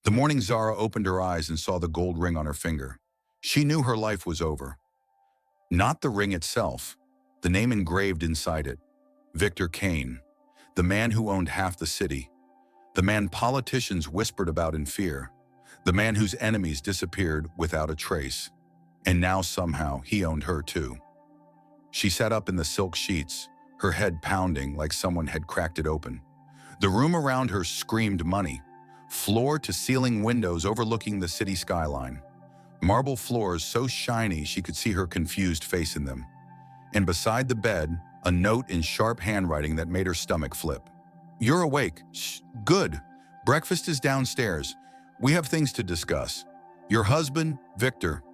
The morning Zara opened her eyes and saw the gold ring on her finger. She knew her life was over. Not the ring itself, the name engraved inside it. Victor Kane, the man who owned half the city, the man politicians whispered about in fear, the man whose enemies disappeared without a trace. And now somehow he owned her too. She sat up in the silk sheets, her head pounding like someone had cracked it open. The room around her screamed money, floor-to-ceiling windows overlooking the city skyline. Marble floors so shiny she could see her confused face in them. And beside the bed, a note in sharp handwriting that made her stomach flip. "You're awake. Shh, good. Breakfast is downstairs. We have things to discuss. Your husband, Victor."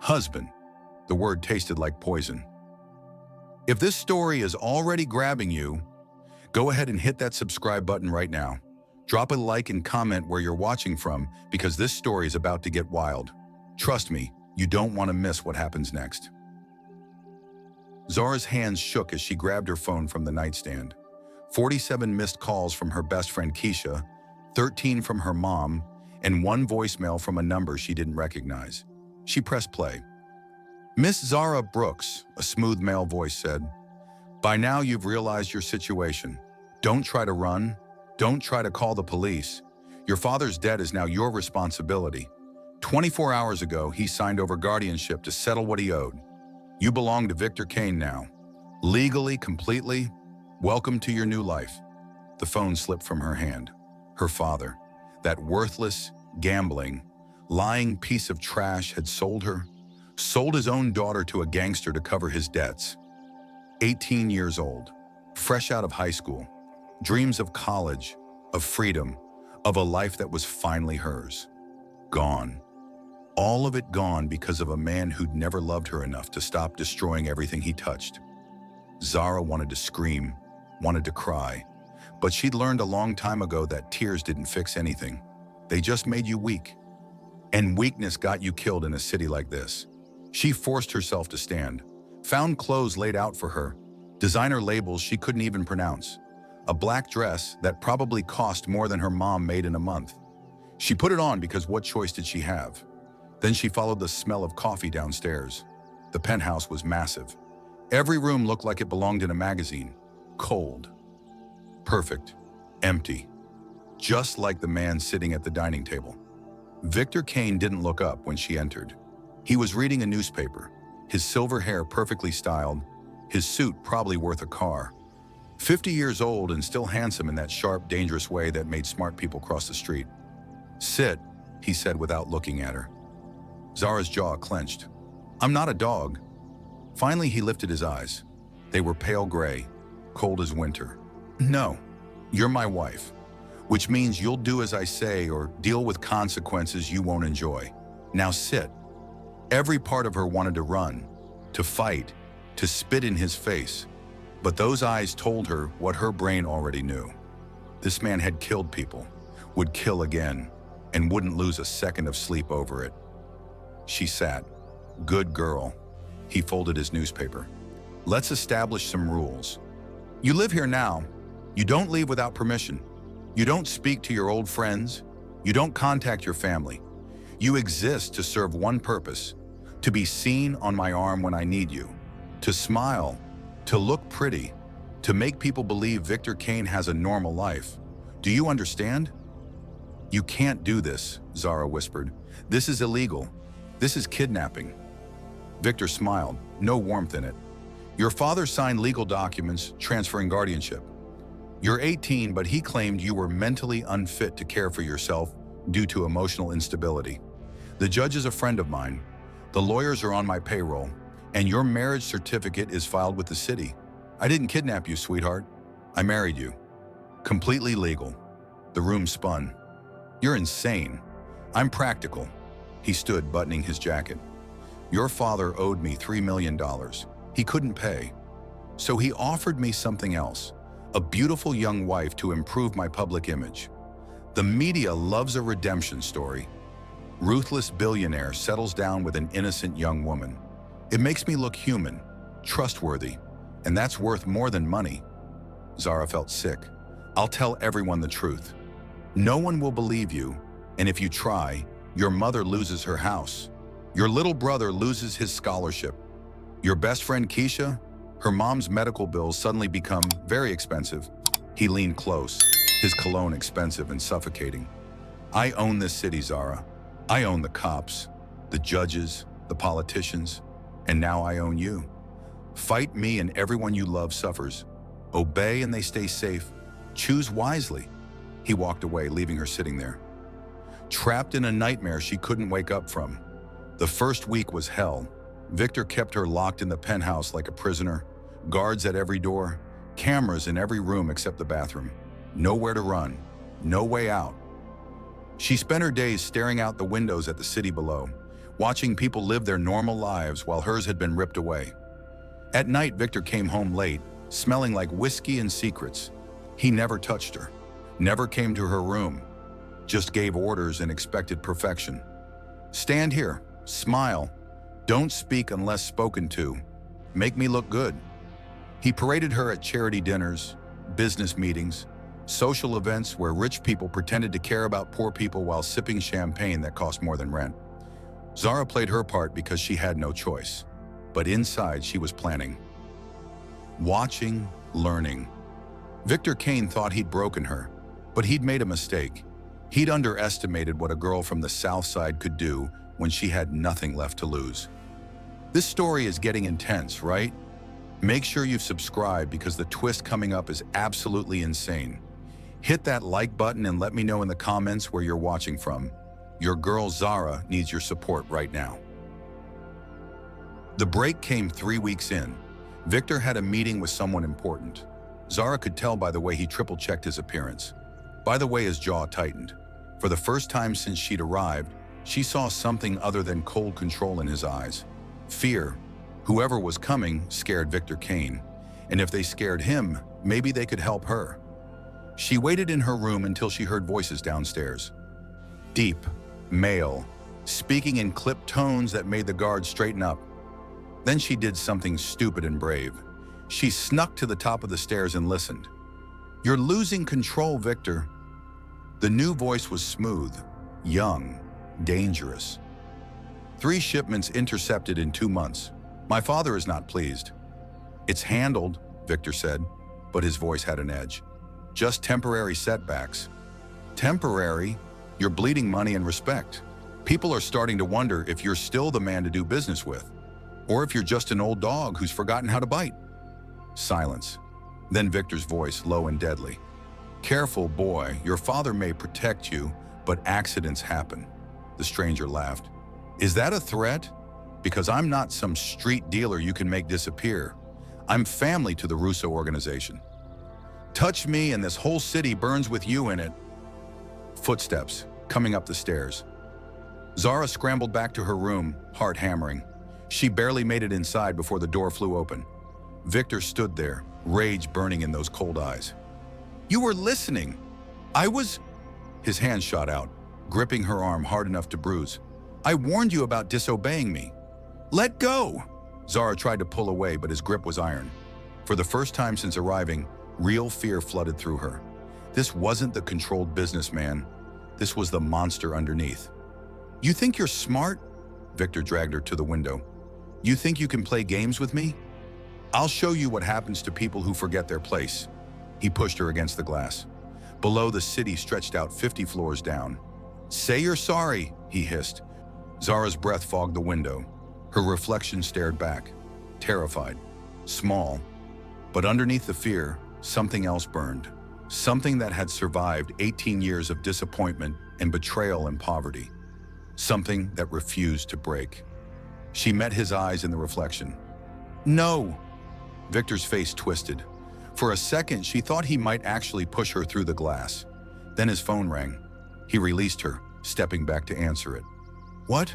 Husband. The word tasted like poison. If this story is already grabbing you, go ahead and hit that subscribe button right now. Drop a like and comment where you're watching from, because this story is about to get wild. Trust me, you don't want to miss what happens next. Zara's hands shook as she grabbed her phone from the nightstand. 47 missed calls from her best friend Keisha, 13 from her mom, and one voicemail from a number she didn't recognize. She pressed play. "Miss Zara Brooks," a smooth male voice said. "By now you've realized your situation. Don't try to run. Don't try to call the police. Your father's debt is now your responsibility. 24 hours ago, he signed over guardianship to settle what he owed. You belong to Victor Kane now. Legally, completely. Welcome to your new life." The phone slipped from her hand. Her father, that worthless, gambling, lying piece of trash, had sold her, sold his own daughter to a gangster to cover his debts. 18 years old, fresh out of high school, dreams of college, of freedom, of a life that was finally hers. Gone. All of it gone because of a man who'd never loved her enough to stop destroying everything he touched. Zara wanted to scream, wanted to cry, but she'd learned a long time ago that tears didn't fix anything. They just made you weak. And weakness got you killed in a city like this. She forced herself to stand, found clothes laid out for her, designer labels she couldn't even pronounce, a black dress that probably cost more than her mom made in a month. She put it on because what choice did she have? Then she followed the smell of coffee downstairs. The penthouse was massive. Every room looked like it belonged in a magazine. Cold. Perfect. Empty. Just like the man sitting at the dining table. Victor Kane didn't look up when she entered. He was reading a newspaper, his silver hair perfectly styled, his suit probably worth a car. 50 years old and still handsome in that sharp, dangerous way that made smart people cross the street. "Sit," he said without looking at her. Zara's jaw clenched. "I'm not a dog." Finally, he lifted his eyes. They were pale gray, cold as winter. "No, you're my wife, which means you'll do as I say or deal with consequences you won't enjoy. Now sit." Every part of her wanted to run, to fight, to spit in his face. But those eyes told her what her brain already knew. This man had killed people, would kill again, and wouldn't lose a second of sleep over it. She sat. "Good girl." He folded his newspaper. "Let's establish some rules. You live here now. You don't leave without permission. You don't speak to your old friends. You don't contact your family. You exist to serve one purpose: to be seen on my arm when I need you, to smile, to look pretty, to make people believe Victor Kane has a normal life. Do you understand?" "You can't do this," Zara whispered. "This is illegal. This is kidnapping." Victor smiled, no warmth in it. "Your father signed legal documents transferring guardianship. You're 18, but he claimed you were mentally unfit to care for yourself due to emotional instability. The judge is a friend of mine. The lawyers are on my payroll, and your marriage certificate is filed with the city. I didn't kidnap you, sweetheart. I married you. Completely legal." The room spun. "You're insane. I'm practical." He stood, buttoning his jacket. "Your father owed me $3 million. He couldn't pay. So he offered me something else, a beautiful young wife to improve my public image. The media loves a redemption story. Ruthless billionaire settles down with an innocent young woman. It makes me look human, trustworthy, and that's worth more than money." Zara felt sick. "I'll tell everyone the truth. No one will believe you, And if you try, your mother loses her house. Your little brother loses his scholarship. Your best friend Keisha, her mom's medical bills suddenly become very expensive. He leaned close, his cologne expensive and suffocating. I own this city, Zara. I own the cops, the judges, the politicians, and now I own you. Fight me and everyone you love suffers. Obey and they stay safe. Choose wisely. He walked away, leaving her sitting there, trapped in a nightmare she couldn't wake up from. The first week was hell. Victor kept her locked in the penthouse like a prisoner, guards at every door, cameras in every room except the bathroom. Nowhere to run, no way out. She spent her days staring out the windows at the city below, watching people live their normal lives while hers had been ripped away. At night, Victor came home late, smelling like whiskey and secrets. He never touched her, never came to her room, just gave orders and expected perfection. Stand here, smile, don't speak unless spoken to, make me look good. He paraded her at charity dinners, business meetings, social events where rich people pretended to care about poor people while sipping champagne that cost more than rent. Zara played her part because she had no choice. But inside, she was planning. Watching, learning. Victor Kane thought he'd broken her, but he'd made a mistake. He'd underestimated what a girl from the South Side could do when she had nothing left to lose. This story is getting intense, right? Make sure you've subscribed because the twist coming up is absolutely insane. Hit that like button and let me know in the comments where you're watching from. Your girl Zara needs your support right now. The break came 3 weeks in. Victor had a meeting with someone important. Zara could tell by the way he triple-checked his appearance, by the way his jaw tightened. For the first time since she'd arrived, she saw something other than cold control in his eyes. Fear. Whoever was coming scared Victor Kane, and if they scared him, maybe they could help her. She waited in her room until she heard voices downstairs. Deep, male, speaking in clipped tones that made the guards straighten up. Then she did something stupid and brave. She snuck to the top of the stairs and listened. You're losing control, Victor. The new voice was smooth, young, dangerous. 3 shipments intercepted in 2 months. My father is not pleased. It's handled, Victor said, but his voice had an edge. Just temporary setbacks. Temporary? You're bleeding money and respect. People are starting to wonder if you're still the man to do business with, or if you're just an old dog who's forgotten how to bite. Silence. Then Victor's voice, low and deadly. Careful, boy. Your father may protect you, but accidents happen. The stranger laughed. Is that a threat? Because I'm not some street dealer you can make disappear. I'm family to the Russo organization. Touch me and this whole city burns with you in it. Footsteps coming up the stairs. Zara scrambled back to her room, heart hammering. She barely made it inside before the door flew open. Victor stood there, rage burning in those cold eyes. You were listening. I was... His hand shot out, gripping her arm hard enough to bruise. I warned you about disobeying me. Let go! Zara tried to pull away, but his grip was iron. For the first time since arriving, real fear flooded through her. This wasn't the controlled businessman. This was the monster underneath. You think you're smart? Victor dragged her to the window. You think you can play games with me? I'll show you what happens to people who forget their place. He pushed her against the glass. Below, the city stretched out 50 floors down. Say you're sorry, he hissed. Zara's breath fogged the window. Her reflection stared back, terrified, small. But underneath the fear, something else burned. Something that had survived 18 years of disappointment and betrayal and poverty. Something that refused to break. She met his eyes in the reflection. No! Victor's face twisted. For a second, she thought he might actually push her through the glass. Then his phone rang. He released her, stepping back to answer it. What?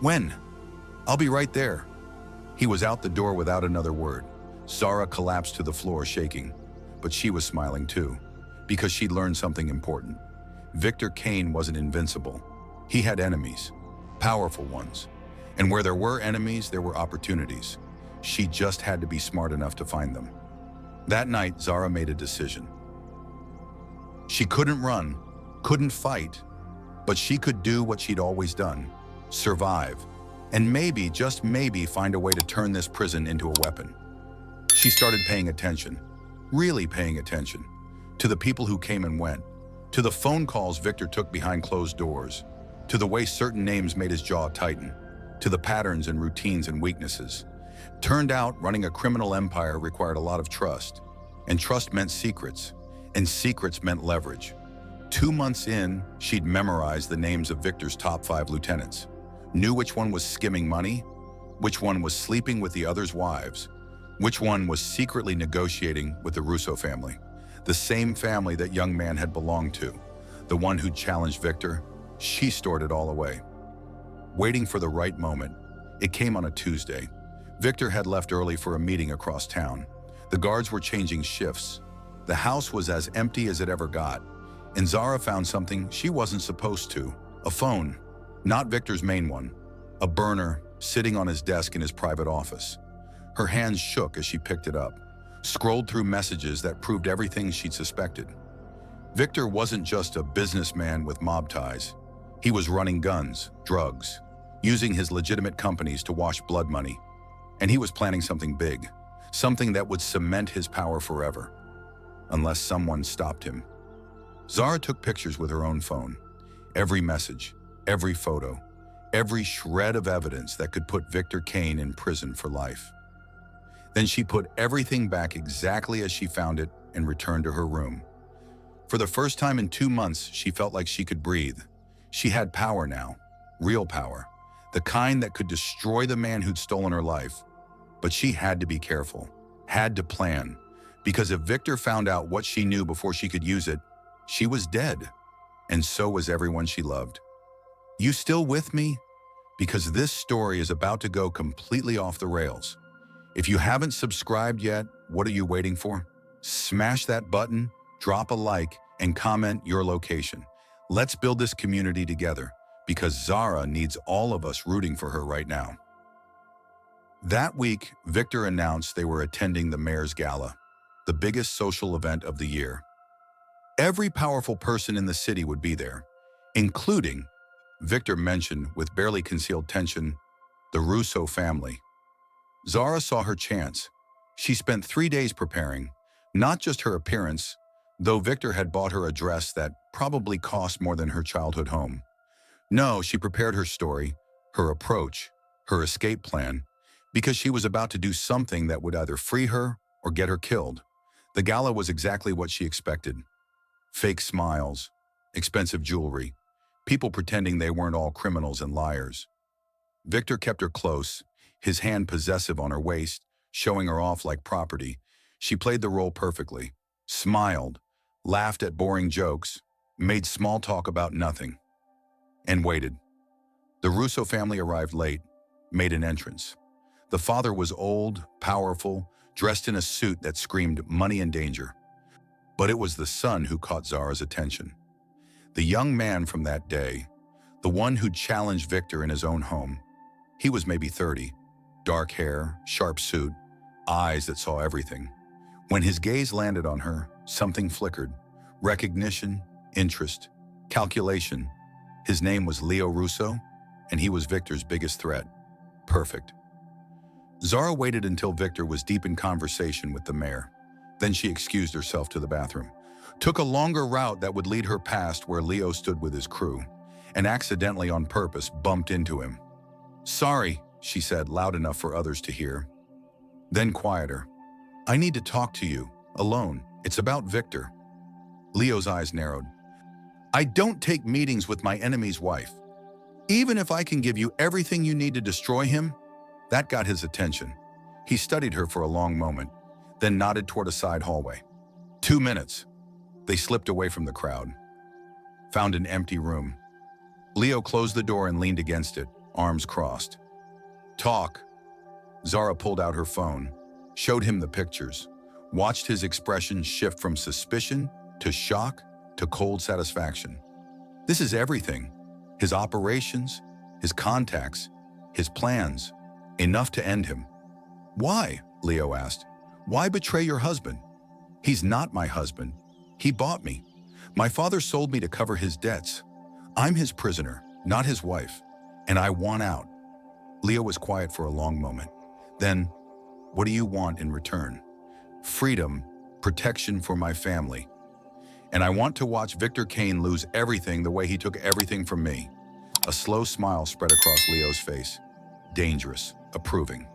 When? I'll be right there. He was out the door without another word. Zara collapsed to the floor, shaking. But she was smiling too, because she'd learned something important. Victor Kane wasn't invincible. He had enemies, powerful ones. And where there were enemies, there were opportunities. She just had to be smart enough to find them. That night, Zara made a decision. She couldn't run, couldn't fight, But she could do what she'd always done: survive, and maybe, just maybe, find a way to turn this prison into a weapon. She started paying attention, really paying attention, to the people who came and went, to the phone calls Victor took behind closed doors, to the way certain names made his jaw tighten, to the patterns and routines and weaknesses. Turned out, running a criminal empire required a lot of trust, and trust meant secrets, and secrets meant leverage. 2 months in, she'd memorized the names of Victor's top 5 lieutenants, knew which one was skimming money, which one was sleeping with the other's wives, which one was secretly negotiating with the Russo family, the same family that young man had belonged to, the one who'd challenged Victor. She stored it all away, waiting for the right moment. It came on a Tuesday. Victor had left early for a meeting across town. The guards were changing shifts. The house was as empty as it ever got, and Zara found something she wasn't supposed to: a phone. Not Victor's main one, a burner sitting on his desk in his private office. Her hands shook as she picked it up, scrolled through messages that proved everything she'd suspected. Victor wasn't just a businessman with mob ties. He was running guns, drugs, using his legitimate companies to wash blood money. And he was planning something big, something that would cement his power forever, unless someone stopped him. Zara took pictures with her own phone. Every message, every photo, every shred of evidence that could put Victor Kane in prison for life. Then she put everything back exactly as she found it and returned to her room. For the first time in 2 months, she felt like she could breathe. She had power now, real power, the kind that could destroy the man who'd stolen her life. But she had to be careful, had to plan, because if Victor found out what she knew before she could use it, she was dead, and so was everyone she loved. You still with me? Because this story is about to go completely off the rails. If you haven't subscribed yet, what are you waiting for? Smash that button, drop a like, and comment your location. Let's build this community together, because Zara needs all of us rooting for her right now. That week, Victor announced they were attending the mayor's gala, the biggest social event of the year. Every powerful person in the city would be there, including, Victor mentioned with barely concealed tension, the Russo family. Zara saw her chance. She spent 3 days preparing, not just her appearance, though Victor had bought her a dress that probably cost more than her childhood home. No, she prepared her story, her approach, her escape plan, because she was about to do something that would either free her or get her killed. The gala was exactly what she expected. Fake smiles, expensive jewelry, people pretending they weren't all criminals and liars. Victor kept her close, his hand possessive on her waist, showing her off like property. She played the role perfectly, smiled, laughed at boring jokes, made small talk about nothing, and waited. The Russo family arrived late, made an entrance. The father was old, powerful, dressed in a suit that screamed money and danger. But it was the son who caught Zara's attention. The young man from that day, the one who'd challenged Victor in his own home. He was maybe 30, dark hair, sharp suit, eyes that saw everything. When his gaze landed on her, something flickered. Recognition, interest, calculation. His name was Leo Russo, and he was Victor's biggest threat. Perfect. Zara waited until Victor was deep in conversation with the mayor. Then she excused herself to the bathroom, took a longer route that would lead her past where Leo stood with his crew, and accidentally on purpose bumped into him. "Sorry," she said, loud enough for others to hear. Then quieter. "I need to talk to you, alone. It's about Victor." Leo's eyes narrowed. "I don't take meetings with my enemy's wife. Even if I can give you everything you need to destroy him." That got his attention. He studied her for a long moment, then nodded toward a side hallway. 2 minutes. They slipped away from the crowd. Found an empty room. Leo closed the door and leaned against it, arms crossed. "Talk." Zara pulled out her phone, showed him the pictures, watched his expression shift from suspicion to shock to cold satisfaction. This is everything. His operations, his contacts, his plans. Enough to end him. "Why?" Leo asked. "Why betray your husband?" "He's not my husband. He bought me. My father sold me to cover his debts. I'm his prisoner, not his wife, and I want out. Leo was quiet for a long moment. Then, what do you want in return? Freedom, protection for my family. And I want to watch Victor Kane lose everything the way he took everything from me. A slow smile spread across Leo's face. Dangerous, approving.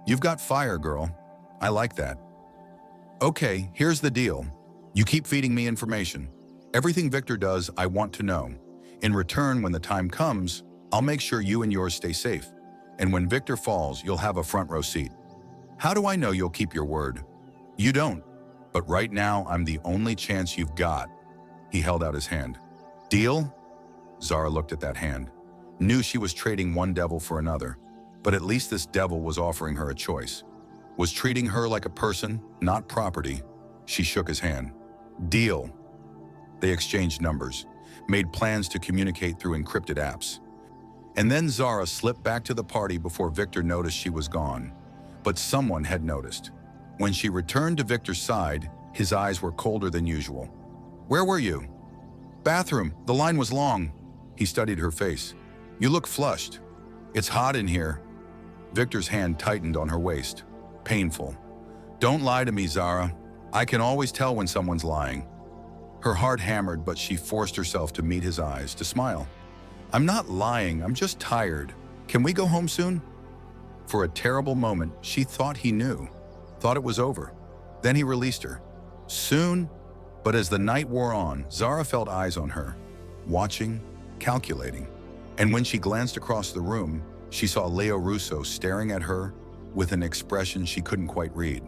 You've got fire, girl. I like that. Okay, here's the deal. You keep feeding me information. Everything Victor does, I want to know. In return, when the time comes, I'll make sure you and yours stay safe. And when Victor falls, you'll have a front row seat. How do I know you'll keep your word? You don't. But right now, I'm the only chance you've got. He held out his hand. Deal? Zara looked at that hand. Knew she was trading one devil for another. But at least this devil was offering her a choice. Was treating her like a person, not property. She shook his hand. Deal. They exchanged numbers, made plans to communicate through encrypted apps. And then Zara slipped back to the party before Victor noticed she was gone. But someone had noticed. When she returned to Victor's side, his eyes were colder than usual. Where were you? Bathroom. The line was long. He studied her face. You look flushed. It's hot in here. Victor's hand tightened on her waist. Painful. Don't lie to me, Zara. I can always tell when someone's lying. Her heart hammered, but she forced herself to meet his eyes, to smile. I'm not lying, I'm just tired. Can we go home soon? For a terrible moment, she thought he knew, thought it was over. Then he released her. Soon, but as the night wore on, Zara felt eyes on her, watching, calculating. And when she glanced across the room, she saw Leo Russo staring at her with an expression she couldn't quite read.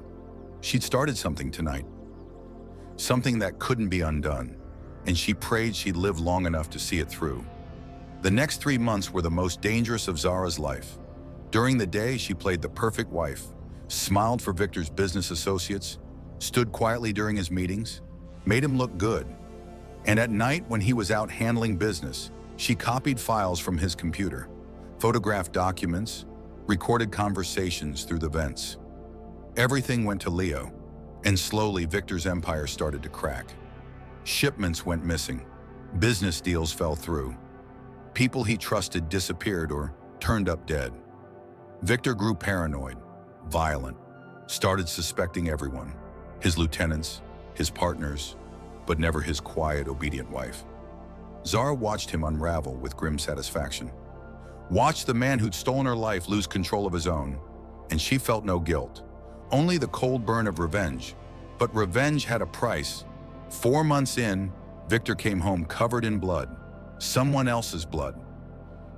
She'd started something tonight, something that couldn't be undone, and she prayed she'd live long enough to see it through. The next 3 months were the most dangerous of Zara's life. During the day, she played the perfect wife, smiled for Victor's business associates, stood quietly during his meetings, made him look good. And at night, when he was out handling business, she copied files from his computer, photographed documents, recorded conversations through the vents. Everything went to Leo, and slowly Victor's empire started to crack. Shipments went missing, business deals fell through. People he trusted disappeared or turned up dead. Victor grew paranoid, violent, started suspecting everyone, his lieutenants, his partners, but never his quiet, obedient wife. Zara watched him unravel with grim satisfaction. Watched the man who'd stolen her life lose control of his own, and she felt no guilt, only the cold burn of revenge. But revenge had a price. 4 months in, Victor came home covered in blood, someone else's blood.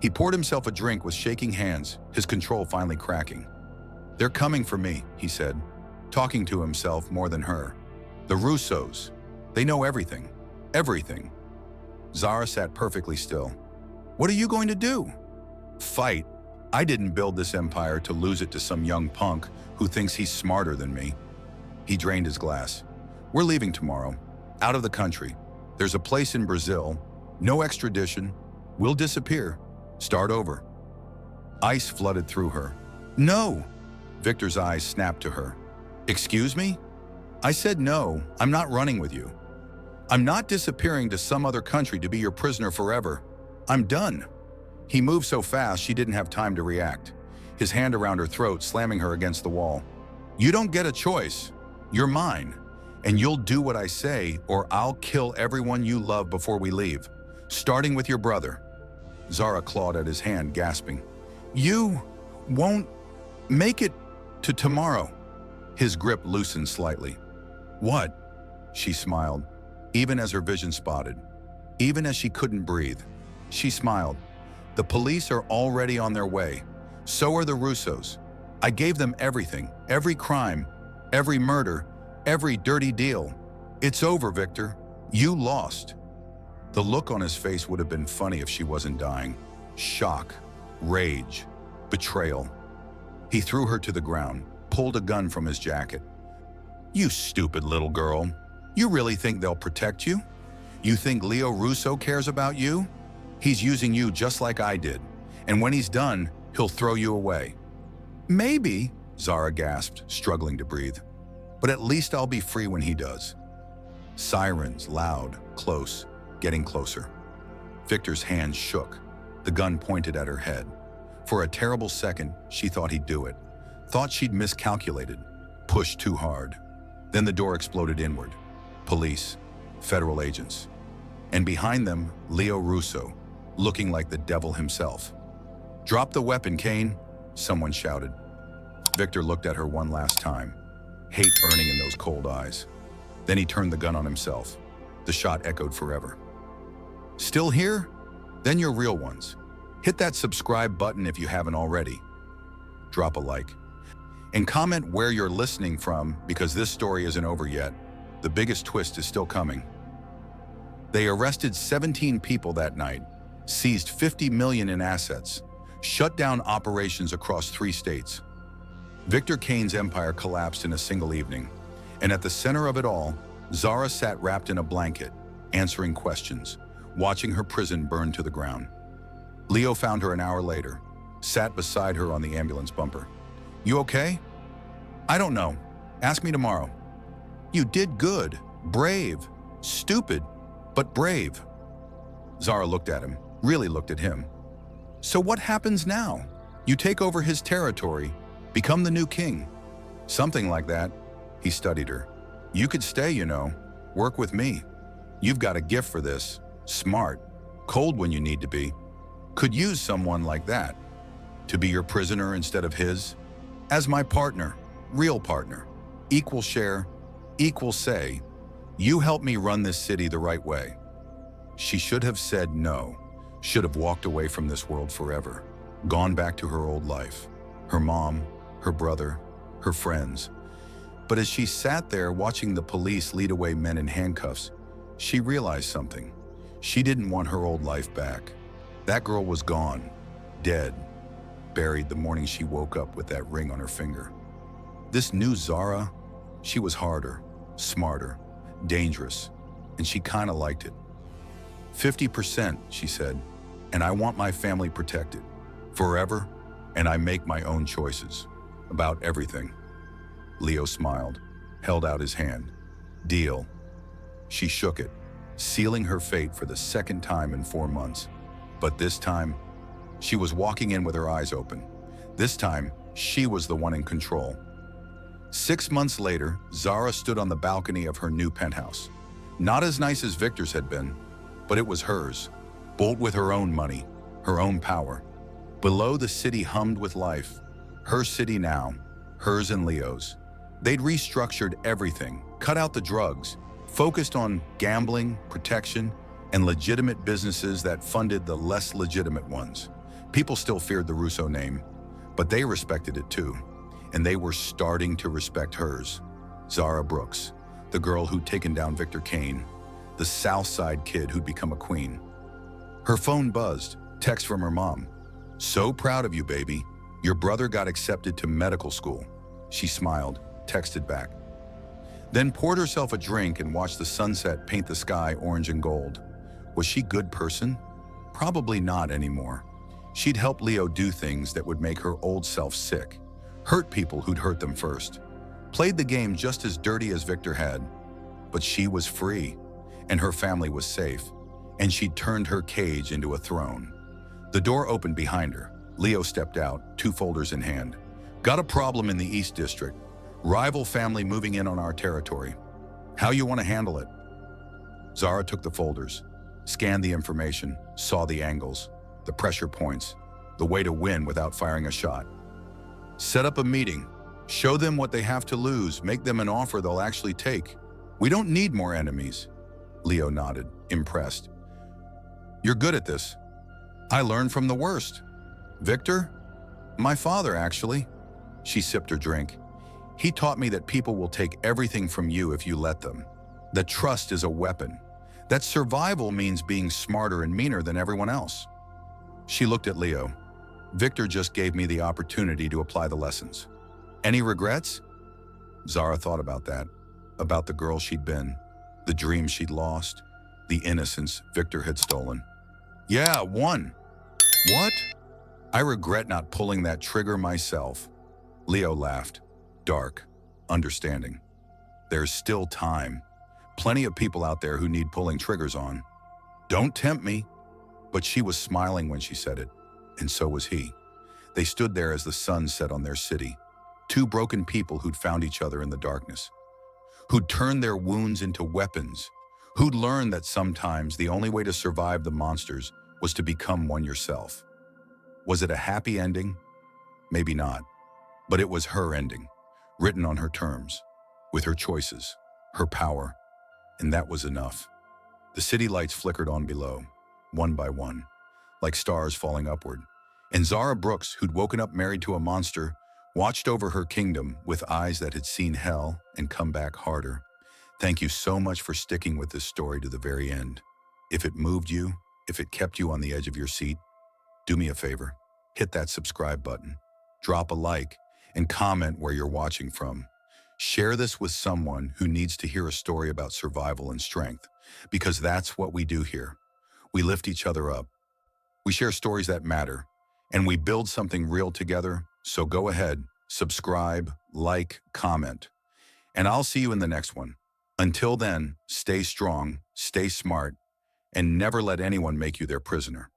He poured himself a drink with shaking hands, his control finally cracking. They're coming for me, he said, talking to himself more than her. The Russos, they know everything, everything. Zara sat perfectly still. What are you going to do? Fight. I didn't build this empire to lose it to some young punk who thinks he's smarter than me. He drained his glass. We're leaving tomorrow, out of the country. There's a place in Brazil, no extradition. We'll disappear, start over. Ice flooded through her. No! Victor's eyes snapped to her. Excuse me? I said no, I'm not running with you. I'm not disappearing to some other country to be your prisoner forever. I'm done. He moved so fast she didn't have time to react, his hand around her throat, slamming her against the wall. You don't get a choice. You're mine, and you'll do what I say or I'll kill everyone you love before we leave, starting with your brother. Zara clawed at his hand, gasping. You won't make it to tomorrow. His grip loosened slightly. What? She smiled, even as her vision spotted. Even as she couldn't breathe, she smiled. The police are already on their way. So are the Russos. I gave them everything, every crime, every murder, every dirty deal. It's over, Victor. You lost. The look on his face would have been funny if she wasn't dying. Shock, rage, betrayal. He threw her to the ground, pulled a gun from his jacket. You stupid little girl. You really think they'll protect you? You think Leo Russo cares about you? He's using you just like I did. And when he's done, he'll throw you away. Maybe, Zara gasped, struggling to breathe. But at least I'll be free when he does. Sirens, loud, close, getting closer. Victor's hands shook, the gun pointed at her head. For a terrible second, she thought he'd do it. Thought she'd miscalculated, pushed too hard. Then the door exploded inward. Police, federal agents. And behind them, Leo Russo, looking like the devil himself. "Drop the weapon, Kane," someone shouted. Victor looked at her one last time, hate burning in those cold eyes. Then he turned the gun on himself. The shot echoed forever. Still here? Then you're real ones. Hit that subscribe button if you haven't already. Drop a like. And comment where you're listening from, because this story isn't over yet. The biggest twist is still coming. They arrested 17 people that night, seized $50 million in assets, shut down operations across 3 states. Victor Kane's empire collapsed in a single evening, and at the center of it all, Zara sat wrapped in a blanket, answering questions, watching her prison burn to the ground. Leo found her an hour later, sat beside her on the ambulance bumper. "You okay?" "I don't know. Ask me tomorrow." "You did good. Brave. Stupid, but brave." Zara looked at him, really looked at him. "So what happens now? You take over his territory, become the new king." "Something like that." He studied her. "You could stay, you know. Work with me. You've got a gift for this. Smart. Cold when you need to be. Could use someone like that. To be your prisoner instead of his. As my partner, real partner. Equal share, equal say. You help me run this city the right way." She should have said no. Should have walked away from this world forever. Gone back to her old life. Her mom, her brother, her friends. But as she sat there watching the police lead away men in handcuffs, she realized something. She didn't want her old life back. That girl was gone, dead, buried the morning she woke up with that ring on her finger. This new Zara, she was harder, smarter, dangerous, and she kinda liked it. 50%, she said, and I want my family protected, forever, and I make my own choices, about everything. Leo smiled, held out his hand. Deal. She shook it, sealing her fate for the second time in 4 months. But this time, she was walking in with her eyes open. This time, she was the one in control. 6 months later, Zara stood on the balcony of her new penthouse. Not as nice as Victor's had been, but it was hers, built with her own money, her own power. Below, the city hummed with life. Her city now, hers and Leo's. They'd restructured everything, cut out the drugs, focused on gambling, protection, and legitimate businesses that funded the less legitimate ones. People still feared the Russo name, but they respected it too. And they were starting to respect hers. Zara Brooks, the girl who'd taken down Victor Kane, the South Side kid who'd become a queen. Her phone buzzed, text from her mom. "So proud of you, baby. Your brother got accepted to medical school." She smiled, texted back. Then poured herself a drink and watched the sunset paint the sky orange and gold. Was she a good person? Probably not anymore. She'd helped Leo do things that would make her old self sick. Hurt people who'd hurt them first. Played the game just as dirty as Victor had. But she was free, and her family was safe, and she'd turned her cage into a throne. The door opened behind her. Leo stepped out, 2 folders in hand. "Got a problem in the East District. Rival family moving in on our territory. How you want to handle it?" Zara took the folders, scanned the information, saw the angles, the pressure points, the way to win without firing a shot. "Set up a meeting. Show them what they have to lose, make them an offer they'll actually take. We don't need more enemies." Leo nodded, impressed. "You're good at this. I learned from the worst." "Victor? My father, actually." She sipped her drink. "He taught me that people will take everything from you if you let them. That trust is a weapon. That survival means being smarter and meaner than everyone else." She looked at Leo. "Victor just gave me the opportunity to apply the lessons. Any regrets?" Zara thought about that, about the girl she'd been, the dreams she'd lost, the innocence Victor had stolen. "Yeah, one." "What?" "I regret not pulling that trigger myself." Leo laughed, dark, understanding. "There's still time. Plenty of people out there who need pulling triggers on. Don't tempt me." But she was smiling when she said it, and so was he. They stood there as the sun set on their city, two broken people who'd found each other in the darkness, who'd turned their wounds into weapons, who'd learned that sometimes the only way to survive the monsters was to become one yourself. Was it a happy ending? Maybe not. But it was her ending, written on her terms, with her choices, her power, and that was enough. The city lights flickered on below, one by one, like stars falling upward. And Zara Brooks, who'd woken up married to a monster, watched over her kingdom with eyes that had seen hell and come back harder. Thank you so much for sticking with this story to the very end. If it moved you, if it kept you on the edge of your seat, do me a favor. Hit that subscribe button, drop a like, and comment where you're watching from. Share this with someone who needs to hear a story about survival and strength, because that's what we do here. We lift each other up. We share stories that matter, and we build something real together. So go ahead, subscribe, like, comment, and I'll see you in the next one. Until then, stay strong, stay smart, and never let anyone make you their prisoner.